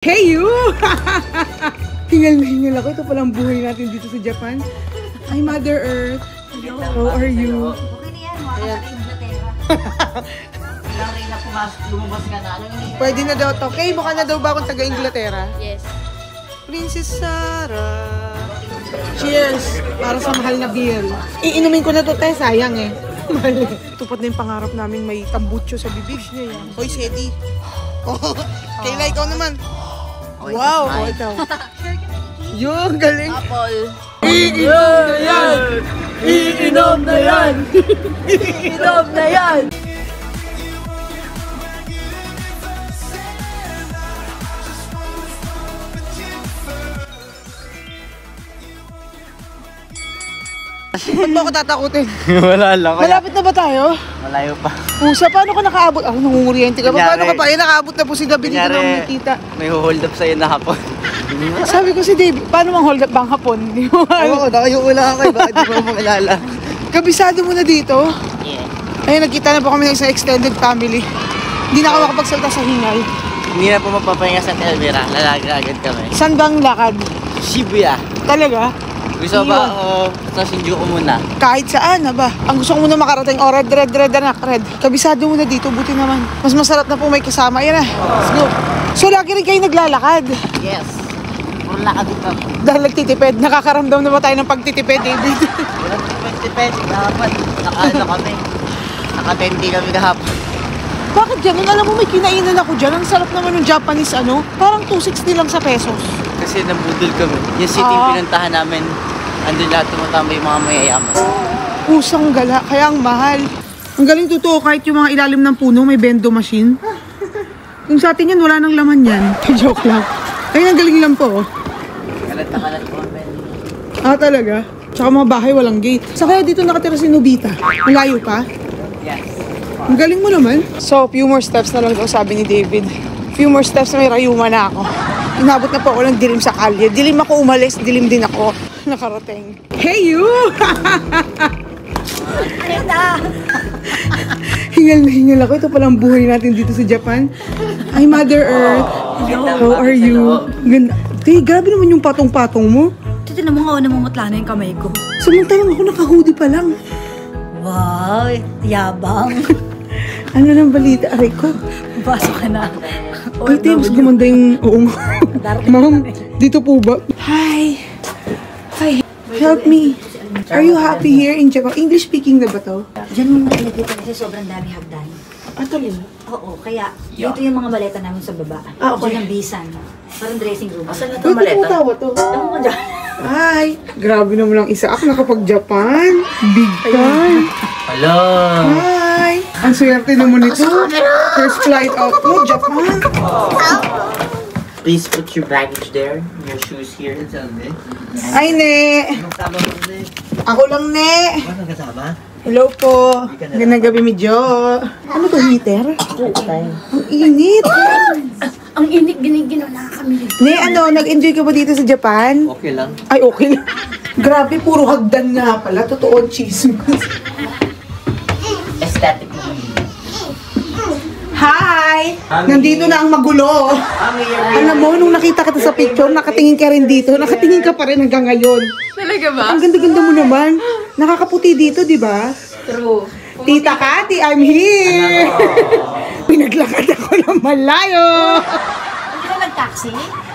Hey you! Hingal na hingal ako. Ito palang buhay natin dito sa Japan. Hi Mother Earth. How are you? Okay na yan, mga Inglaterra. Ilang rin na lumabas ka na. Pwede na daw to. Kay, mukha na daw ba akong taga-Inglaterra? Yes. Princess Sarah. Cheers! Para sa mahal na beer. Iinumin ko na to, te. Sayang eh. Mali. Tupad na yung pangarap namin may tambucho sa bibig niya yan. Hoy, Sedi. Oh, Kayla, ikaw naman. Wow! Oh, ikaw. Yun, galing. Apple. Iinom na yan! Iinom na yan! Iinom na yan! Ba't mo ako tatakutin? Wala lang. Malapit na ba tayo? Malayo pa. Pusa, paano ka nakaabot? Ako, nangunguriente ka ba? Paano ka Kunyari- pa? Eh, nakaabot na po si David dito ng may tita. May hold up sa'yo na hapon. Sabi ko si David, paano mang hold up bang hapon? Di mo Oo, nakayuko lang ako eh. Bakit di mo makilala? Kabisado mo na dito? Yeah. Ayun, nagkita na po kami ng isang extended family. Hindi na ako makapagsalta sa hingal. Hindi na po mapapahinga sa Elvira. Lalaga agad kami. Saan bang lakad? Shibuya. Talaga? Gusto ba ako sa Shinjuku muna? Kahit saan, ba? Ang gusto ko muna makarating, red, anak, red. Kabisado mo na dito, buti naman. Mas masarap na po may kasama. Ayan na, let's go. So, lagi rin kayo naglalakad. Yes. Puro lakad ito. Dahil nagtitipid, nakakaramdam na ba tayo ng pagtitipid, David? Walang tipid-tipid. Dapat nakaano kami. Naka-10 kami kahapon. Bakit ganun? Alam mo, may kinainan ako dyan. Ang sarap naman ng Japanese, parang 260 lang sa pesos. Kasi nabudol kami. Yung city pinuntahan namin, andun lahat tumatama yung mga mayayaman. Pusang gala, kaya ang mahal. Ang galing totoo, kahit yung mga ilalim ng puno, may bendo machine. Kung sa atin yan, wala nang laman yan. Joke lang. Ayun, ang galing lang po. Kalat na kalat po kami. Talaga? Tsaka mga bahay, walang gate. Sa kaya dito nakatira si Nobita. Ang layo pa? Yes. Ang galing mo naman. So, few more steps na lang daw, sabi ni David. Few more steps na may rayuma na ako. Inabot na po ako ng dilim sa kalye. Dilim ako umalis, dilim din ako. Nakarating. Hey you! Hingal na hingal ako. Ito palang buhay natin dito sa Japan. Hi Mother Earth. How are you? Ganda. Te, grabe naman yung patong-patong mo. Tito na mga namumutla na yung kamay ko. Samantalang ako naka-hoodie pa lang. Wow, yabang. Ano nang balita? Aray ko. Pasok ka na. Ay, te, mas gumanda yung... Oo nga. Ma'am, dito po ba? Hi. Hi. Help me. Are you happy here in Japan? English speaking na ba to? Diyan mo nakalagay ko kasi sobrang dami hagdan. Talaga? Oo, kaya dito yung mga maleta namin sa baba. Okay. Diyan ang bisan. Parang dressing room. Asan na Wait, tumutawa to. Ewan ko dyan. Hi. Grabe naman ang isa. Ako nakapag-Japan. Big time. Hello! Hi. Ang swerte naman ito. First flight out mo, Japan. Please put your baggage there. Your shoes here. Ay, ne. Kasama mo na Ako lang, ne. Ano kasama? Hello po. Gandang gabi, medyo. Ano to, heater? Ang init. Ang init, ginigino na kami. Ne, nag-enjoy ka ba dito sa Japan? Okay lang. Ay, okay lang. Grabe, puro hagdan nga pala. Totoo, chismis. Aesthetic. Hi! Nandito na ang magulo. Alam mo, nung nakita kita sa picture, nakatingin ka rin dito. Nakatingin ka pa rin hanggang ngayon. Talaga ba? Ang ganda-ganda mo naman. Nakakaputi dito, di ba? True. Tita Kati, I'm here! Pinaglakad ako ng malayo. Hindi ka nag-taxi?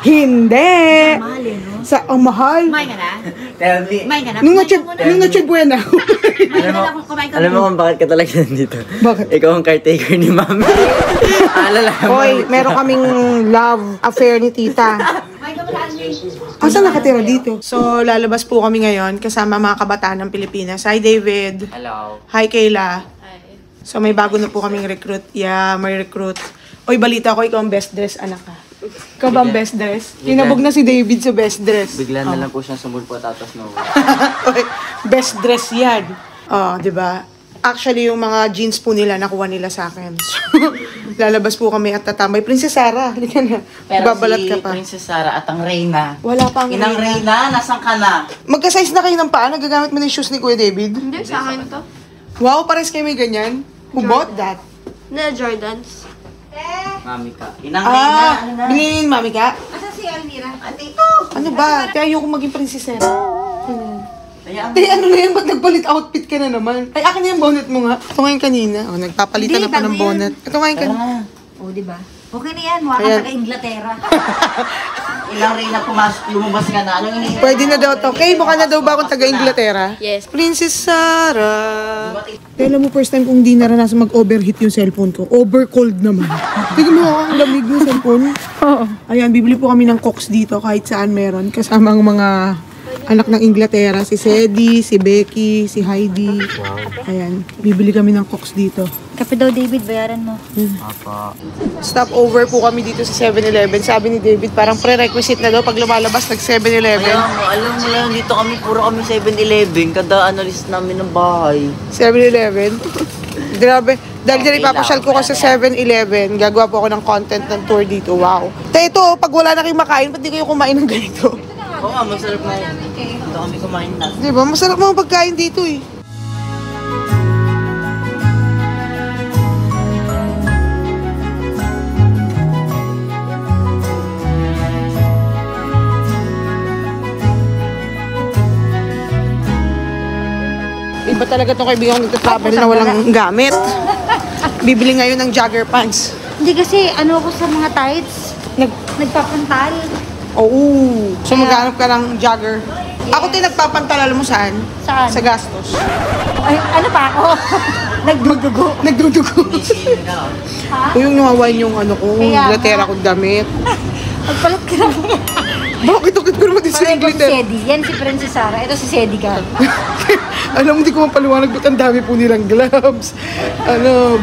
Hindi! Mahal eh, no? Ang mahal. Kumain ka na? Tell me. Kumain ka na? Nung Kumain Noche Buena. kumain ka Alam mo muna. kung bakit ka talaga nandito? Bakit? Ikaw ang caretaker ni Mami. Alala mo. Hoy, meron kaming love affair ni tita. Kumain ka muna, Andy. Asa nakatira dito? So, lalabas po kami ngayon kasama mga kabataan ng Pilipinas. Hi, David. Hello. Hi, Kayla. So, may bago na po kaming recruit. Yeah, may recruit. Oy, balita ko, ikaw ang best dress, anak ka. Ikaw ba ang best dress? Tinabog na si David sa best dress. Bigla na lang po siyang sumulpo tapos no. Oy, best dress yan. Di ba? Actually, yung mga jeans po nila, nakuha nila sa akin. So, lalabas po kami at tatambay. Princess Sarah, halika na. Pero Babalat si ka pa. Princess Sarah at ang Reyna. Wala pa ang Inang Reyna. Reyna, nasan ka na? Magka-size na kayo ng paa? Nagagamit mo na yung shoes ni Kuya David? Hindi, sa akin to. Wow, pares kayo may ganyan. Who bought that? Na Jordans. Eh, Mami ka. Inang na, ano na. Bilhin, mami ka? Asa si Almira? Andito. Ano ba? Kaya ayoko maging prinsesera. Kaya Te, ano na yan? Ba't nagpalit outfit ka na naman? Ay, akin na yung bonnet mo nga. Ito ngayon kanina. O, nagpapalitan Hindi, na pa ng bago yan. bonnet. Ito ngayon kanina. O, di ba? Okay na yan. Mukha Ayan. ka taga-Inglaterra. ilang rin na lumabas ka na. Anong hinihingi? Pwede na daw to. Kay, mukha na daw ba akong taga-Inglaterra? Yes. Princess Sarah. Kaya alam mo, first time kong di naranasan mag-overheat yung cellphone ko. Overcold naman. Tignan mo, ang lamig yung cellphone. Oo. Ayan, bibili po kami ng Cox dito kahit saan meron. Kasama ang mga anak ng Inglaterra. Si Sedi, si Becky, si Heidi. Ayan, bibili kami ng Cox dito. Kape daw, David, bayaran mo. Apa. Stop over po kami dito sa 7-Eleven. Sabi ni David, parang prerequisite na daw pag lumalabas nag 7-Eleven. Alam mo lang, dito kami, puro kami 7-Eleven. Kada analyst namin ng bahay. 7-Eleven. Grabe. Dahil dyan ipapasyal ko kasi sa 7-Eleven, gagawa po ako ng content ng tour dito. Wow. Te, ito, pag wala na kayong makain, ba't di kayo kumain ng ganito? Oo nga, masarap na yan. Dito kami kumain na. Di ba? Masarap mga pagkain dito eh. Iba talaga itong kaibigan kong nagtatravel na walang gamit. Bibili ngayon ng jogger pants. Hindi kasi, ano ako sa mga tights, nagpapantal. Oo. So maghanap ka ng jogger. Ako din nagpapantal, alam mo saan? Saan? Sa gastos. Ay, ano pa ako? Nagdudugo. Nagdudugo. Yung nawawain yung ano ko, Kaya Inglaterra kong damit. Magpalit ka na. Bakit ako ko naman din sa Pareho si Inglaterra? Sedi. Yan si Princess Sarah. Ito si Sedi ka. Alam mo, hindi ko mapaliwanag ba't ang dami po nilang gloves,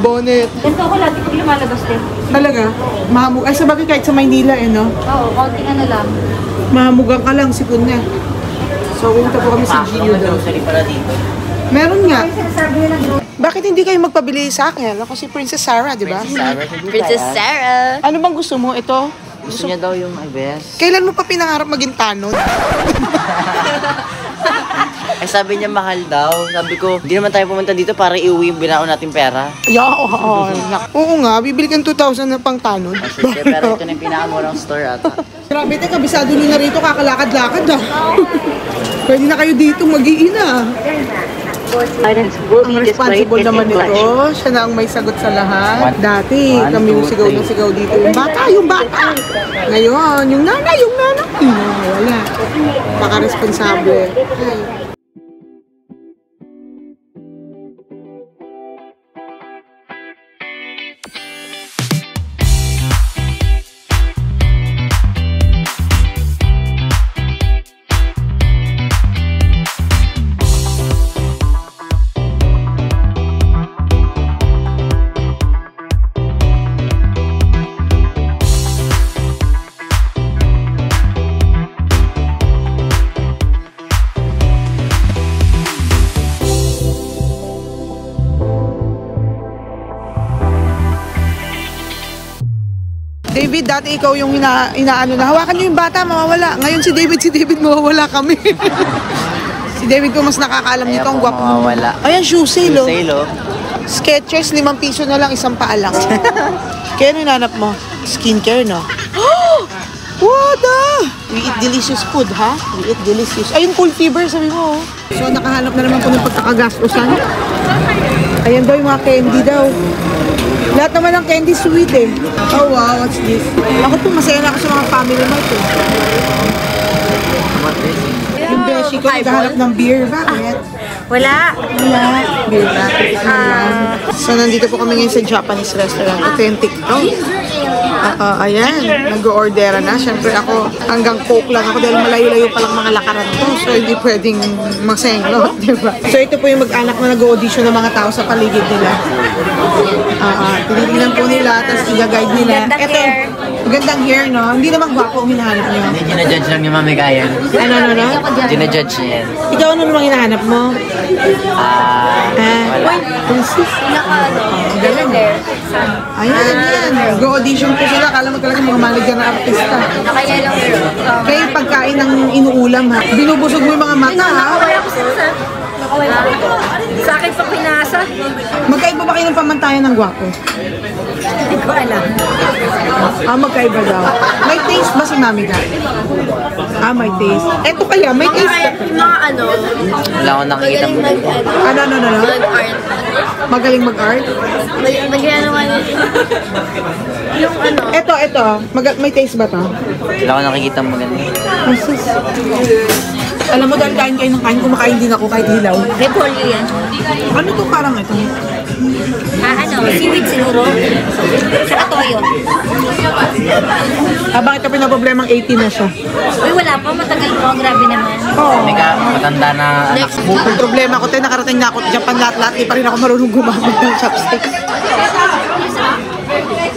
bonnet. Ganito ako lagi pag lumalabas din. Talaga, mahamug. Ay, sabagay kahit sa Maynila, no? Oo, konting ano lang. Mahamugan ka lang, sipon niya. So, pumunta po kami sa Gio daw. Grocery para dito. Meron nga. Sinasabi nila ng Bakit hindi kayo magpabili sa akin? Ako si Princess Sarah, di ba? Princess Sarah. Ano bang gusto mo? Ito? Gusto niya daw yung best. Kailan mo pa pinangarap maging tanod? Ay sabi niya mahal daw. Sabi ko, hindi naman tayo pumunta dito para iuwi yung binaon nating pera. Oo nga, bibili kang 2,000 na pang tanod. Sige, pero ito na yung pinakamurang store ata. Grabe, teka, kabisado nyo na rito, kakalakad-lakad ah. Pwede na kayo dito mag-iina. Ang responsible naman nito, siya na ang may sagot sa lahat. Dati, kami yung sigaw ng sigaw dito. Yung bata! Ngayon, yung nanay. Wala. Baka-responsable. David, dati ikaw yung inaano na, hawakan niyo yung bata, mawawala. Ngayon si David mawawala kami. Si David po mas nakakaalam nito, ang gwapo mo. Mawawala. Ayan, shoe sale, oh. Sale, oh. Skechers, 5 piso na lang, isang paa lang. Kaya ano hinanap mo? Skincare, no? What We eat delicious food, ha? We eat delicious. Ayun, cool fever, sabi mo, oh. So, nakahanap na naman po ng pagkakagastusan. Ayan daw yung mga candy daw. Lahat naman ng candy sweet eh. Oh wow, what's this? Ako po, masaya na ako sa mga family mart eh. Yung beshi ko, naghahanap ng beer. Bakit? Wala. Beer ba? So, nandito po kami ngayon sa Japanese restaurant. Authentic to. Ayan, nag-o-ordera na. Siyempre ako, hanggang coke lang ako dahil malayo-layo palang mga lakaran to. So, hindi pwedeng masenglot, di ba? So, ito po yung mag-anak na nag-audition ng mga tao sa paligid nila. Tinitingnan po nila, tapos i-guide nila. Magandang Ito, hair. magandang hair, no? Hindi naman gwapo ang hinahanap niyo. Hindi, ginajudge lang ni Mami Kayan. Ano? Ginajudge niya yan. Ikaw, ano namang hinahanap mo? Wala. Princess. Galing. Ayan. Go-audition po sila. Kala mo talaga mga manager na artista. Nakaya lang Kaya pagkain ng inuulam, ha? Binubusog mo yung mga mata, ha? Wala ko sila sa Sa akin pa pinasa. Magkaiba ba kayo ng pamantayan ng gwapo? Hindi ko alam. Magkaiba daw. May taste ba si Mami Ga? May taste. Eto kaya, may taste ba? Yung mga ano, Wala akong nakikita mo. Ano? mag-art. Magaling mag-art? Nagyan naman yung ano. Eto. May taste ba to? Wala akong nakikita mo ganun. Asus. Alam mo, dahil kain kayo ng kain, kumakain din ako kahit hilaw. Repolyo yan. Ano to parang ito? Seaweed siguro. Saka toyo. Bakit ka pinaproblemang 80 na siya? Uy, wala pa. Matagal po. Grabe naman. May matanda na anak. Ang problema ko tayo, nakarating na ako Japan lahat-lahat, di pa rin ako marunong gumamit ng chopstick.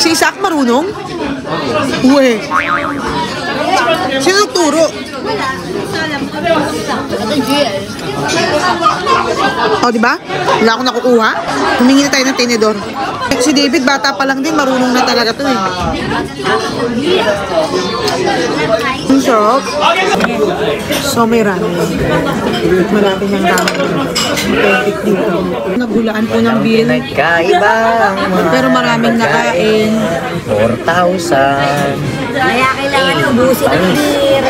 Si Isaac marunong? Uwe. Sino nagturo? Di ba? Wala akong nakukuha. Humingi na tayo ng tinidor. Si David, bata pa lang din, marunong na talaga to eh. Ang sarap. So may ramen. Marami ng ramen. Authentic dito. Nagulaan po ng bill. Nagkaibang Pero maraming nakain. 4,000. Kaya kailangan ubusin ng beer.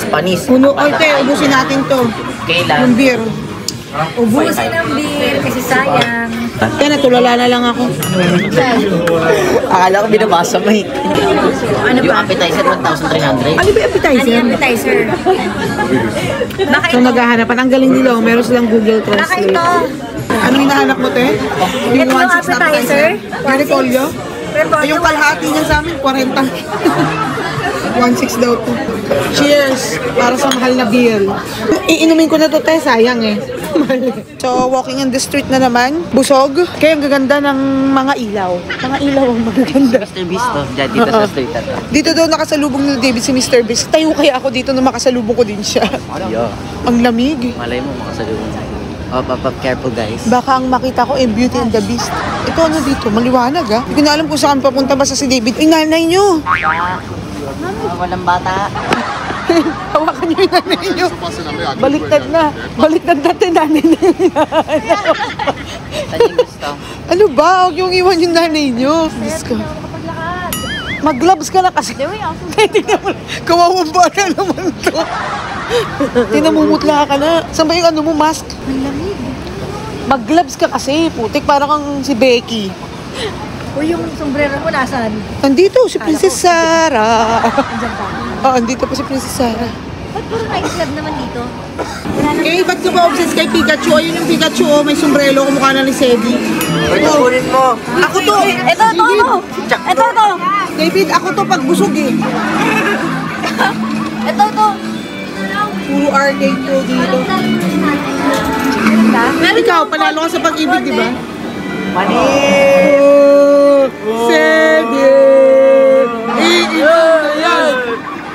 Panis. Puno, ubusin natin to. Kailan? Yung beer. Ubusin ng beer kasi sayang. Kaya natulala na lang ako. Akala ko binabasa mo eh. Ano Yung ba? appetizer, 1,300. Ano ba yung appetizer? Ano yung appetizer? Baka So ito. naghahanapan. Ang galing nila. Meron silang Google Baka Translate. ito. Anong hinahanap mo, te? Ito yung appetizer. Yung repolyo? Repolyo. Yung kalahati niyan sa amin, 40. 1.6 daw to. Cheers! Para sa mahal na beer. Iinumin ko na to, te. Sayang eh. So, walking in the street na naman. Busog. Kaya ang gaganda ng mga ilaw. Mga ilaw ang magaganda. Mr. Beast to. Diyan dito sa street na to. Dito daw nakasalubong ni David si Mr. Beast. Tayo kaya ako dito na makasalubong ko din siya. Yo. Ang lamig. Malay mo makasalubong. Up. Careful guys. Baka ang makita ko Beauty and the Beast. Ito ano dito? Maliwanag ah. Hindi ko na alam kung saan papunta basta si David. Ay, nanay nyo! Walang bata. Hawakan nyo yung nanay nyo. Baliktad na. Baliktad natin nanay na yung Saan yung gusto? Ano ba? Huwag yung iwan yung nanay nyo. Diyos ko. Mag-gloves ka na kasi. Tingnan mo. Kawawang bata naman to. Tinamumutla ka na. Saan ba yung ano mo, mask? Mag-gloves ka kasi. Putik, parang kang si Becky. Uy, yung sombrero mo nasaan? Nandito, si Princess Sarah. Andito pa si Princess Sarah. Ba't puro naislab naman dito? Eh, ba't ka ba obsessed kay Pikachu? Ayun yung Pikachu, oh, may sombrero, kumukha na ni Sedi. Kunin mo. Ako to! Ito. David, ako to pag busog eh. Ito. Puro arcade to dito. Ikaw, panalo ka sa pag-ibig, di ba? Panis! Oh, Sedi!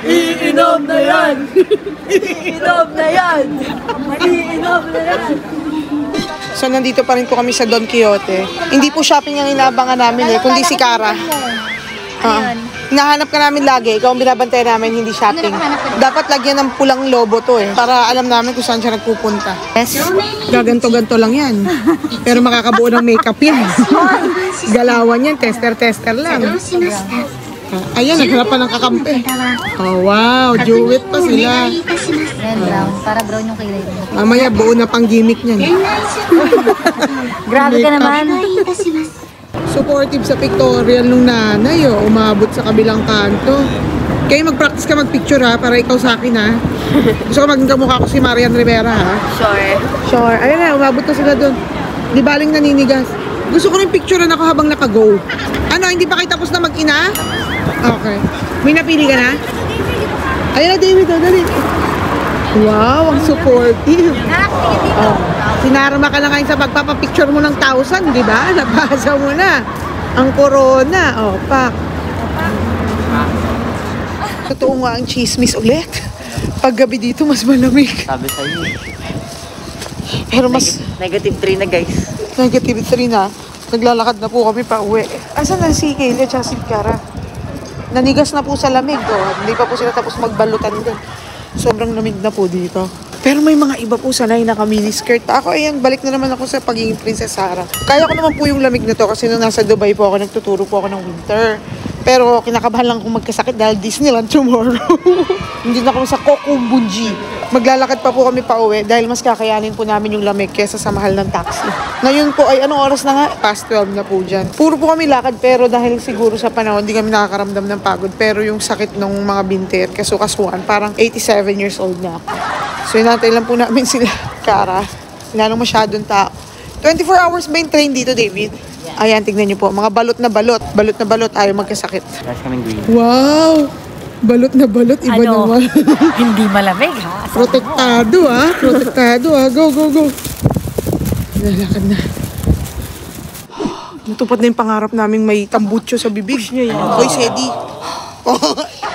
Iinom na yan! So, nandito pa rin po kami sa Don Quixote. Hindi po shopping ang inaabangan namin kundi si Cara. Hinahanap ka namin lagi. Ikaw ang binabantay namin, hindi shopping. Dapat lagyan ng pulang lobo to para alam namin kung saan siya nagpupunta. Yes. Gaganto-ganto lang yan. Pero makakabuo ng makeup yan. Galawan yan, tester lang. Ayan, naghanap pa ng kakampi. Oh, wow, duet pa sila. Red brown. Para brown yung kilay mo. Mamaya, buo na pang gimmick niyan. Grabe ka naman. Supportive sa pictorial nung nanay, umabot sa kabilang kanto. Kayo mag-practice ka mag-picture ha, para ikaw sa akin ha. Gusto ko maging kamukha ko si Marian Rivera ha. Sure. Ayun na, umabot na sila doon. Di baling naninigas. Gusto ko rin picturean ako habang naka-go. Ano, hindi pa kayo tapos na mag-ina? Okay. May napili ka na? Ayun na, David, dali. Wow, ang supportive. Sinarma ka na ngayon sa pagpapapicture mo ng 1,000, di ba? Nabasa mo na. Ang corona. Pak. Totoo nga ang chismis ulit. Paggabi dito, mas malamig. Sabi sa'yo. Pero mas Negative 3 na guys. negative 3 na. Naglalakad na po kami pa uwi. Asan na si Kayla at si Cara? Nanigas na po sa lamig. Hindi pa po sila tapos magbalutan din. Sobrang lamig na po dito. Pero may mga iba po sanay naka miniskirt. Ako ayan, balik na naman ako sa pagiging Princess Sarah. Kaya ko naman po yung lamig na to kasi nung nasa Dubai po ako, nagtuturo po ako ng winter. Pero kinakabahan lang akong magkasakit dahil Disneyland tomorrow. Hindi na kami sa Kokumbunji. Maglalakad pa po kami pa uwi dahil mas kakayanin po namin yung lamig kesa sa mahal ng taxi. Ngayon po ay anong oras na nga? Past 12 na po dyan. Puro po kami lakad pero dahil siguro sa panahon hindi kami nakakaramdam ng pagod. Pero yung sakit ng mga binti at kasukasuan, parang 87 years old na ako. So inantay lang po namin sila, Kara. Wala nang masyadong tao. 24 hours ba yung train dito, David? Ayan, tignan niyo po. Mga balot na balot. Balot na balot, ayaw magkasakit. That's coming green. Wow! Balot na balot, iba naman. Hindi malamig ha? Protektado ha. Protektado ha. Go, go, go. Lalakad na. Natupad na yung pangarap namin may tambutso sa bibig. Niya yan. Hoy, Sedi.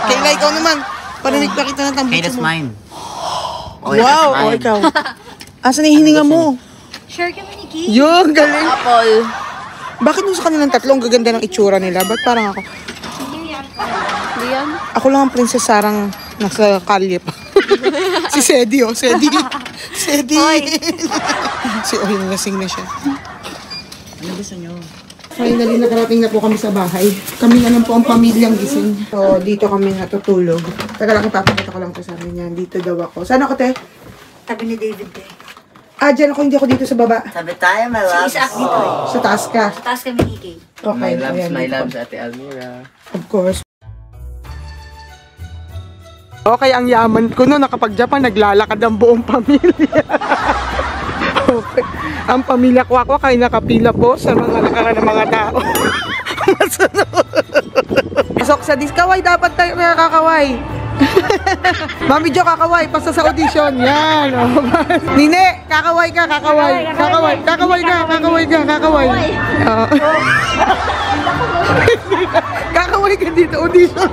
Kayla, ikaw naman. Parinig pa kita ng Okay, tambutso that's mo. mine. Oh, Wow, that's o mine. ikaw. Asan na yung hininga mo? Share kami ni Kay. Yun, galing. Apple. Bakit yung sa kanilang tatlo, ang gaganda ng itsura nila? Ba't parang ako? Ako lang ang Princess Sarang nasa kalye pa. Si Sedi, oh. Sedi. Sedi. Si Oy, nalasing na siya. Ano gusto nyo? Finally, nakarating na po kami sa bahay. Kami na lang po ang pamilyang gising. So, dito kami natutulog. Teka lang, ipapakita ko lang po sa amin yan. Dito daw ako. Saan ako, te? Tabi ni David eh. Ah, dyan ako. Hindi ako dito sa baba. Sabi tayo, my Si loves. Isaac dito eh. Sa taas ka. Sa taas kami ni Kay. Okay. My loves, ayan, my dito. loves, Ate Almira. Of course. Okay, ang yaman ko no, nakapag-Japan, naglalakad ang buong pamilya. Okay. Ang pamilya Kwakwa ay nakapila po sa mga nakaraan ng mga tao. Pasok sa kaway, dapat tayo kaya kakaway. Mami Jo, kakaway, pasta sa audition. Yan. Oh. Nine, kakaway ka, kakaway. Kakaway, kakaway ka, kakaway ka, kakaway. Oo. Kakaway ka dito, audition.